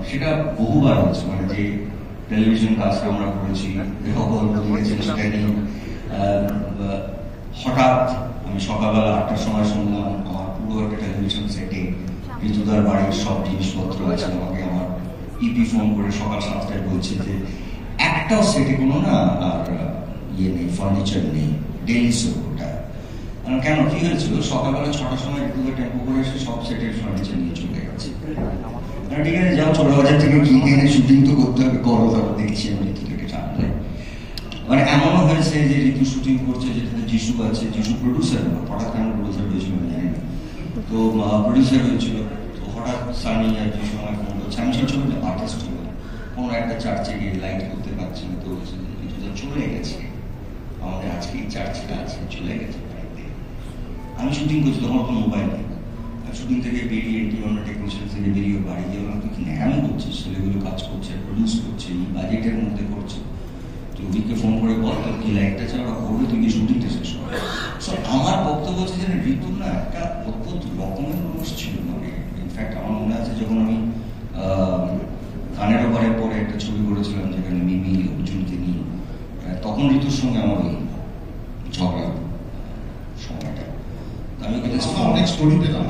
সেটা বহুবার হচ্ছে, মানে যে টেলিভিশন কাজটা আমরা করেছি সেটা নিয়ে হঠাৎ আমি সকালবেলা 8টার সময় শুনলাম আমার পুরো একটা টেলিভিশন সেটে ঋতুদার বাড়ির সব জিনিসপত্র আছে। আমাকে আমার ইপি ফোন করে সকাল 7টায় বলছে যে একটাও সেটে কোনো না আর ইয়ে নেই, ফার্নিচার নেই, ডেইলি সোপ। ওটা কেন, কি হয়েছিল, সকালবেলা 6টার সময় ঋতুদা টেম্পো করে এসে সব সেটের ফার্নিচার নিয়ে চলে গেছে। ঠিক আছে, যাও 16,000 থেকে কিনে এনে শুটিং তো করতে হবে, করো। তারপর দেখছি আমি ঋতুটাকে টানলে, মানে এমনও হয়েছে যে ঋতু শুটিং করছে যেটাতে যিশু আছে, যিশু প্রডিউসার, হঠাৎ কেন প্রডিউসার হয়েছিল আমি জানি না, তো প্রডিউসার হয়েছিল। তো হঠাৎ সানি আর যিশু আমায় ফোন করছে, আমি সেই ছবিটা আর্টিস্ট হলো, কোনো একটা চার্চে গিয়ে লাইট করতে পারছি না, তো বলছে যে ঋতুদা চলে গেছে, আমাদের আজকে এই চার্চটা আছে, চলে গেছে বাড়িতে। আমি শুটিং করছি, তখন কোনো মোবাইল নেই। শুটিং থেকে বেরিয়ে আমরা টেকনিশিয়ান থেকে বেরিয়ে বাড়ি গিয়ে তুই কি ন্যাকামি করছিস, ছেলেগুলো কাজ করছে, প্রডিউস করছে, এই বাজেটের মধ্যে করছে, তুই ওদিকে ফোন করে বল তোর কি লাইটটা ছাড়া করবে, তুই কি শুটিংটা শেষ কর। আমার বক্তব্য হচ্ছে যে ঋতুর না একটা অদ্ভুত রকমের মানুষ ছিল। মানে ইনফ্যাক্ট আমার মনে আছে যখন আমি গানের ওপারে পরে একটা ছবি করেছিলাম যেখানে মিমি অর্জুনকে নিয়ে, তখন ঋতুর সঙ্গে আমার ওই ঝগড়া সময়টা আমি অনেক স্টোরি পেলাম।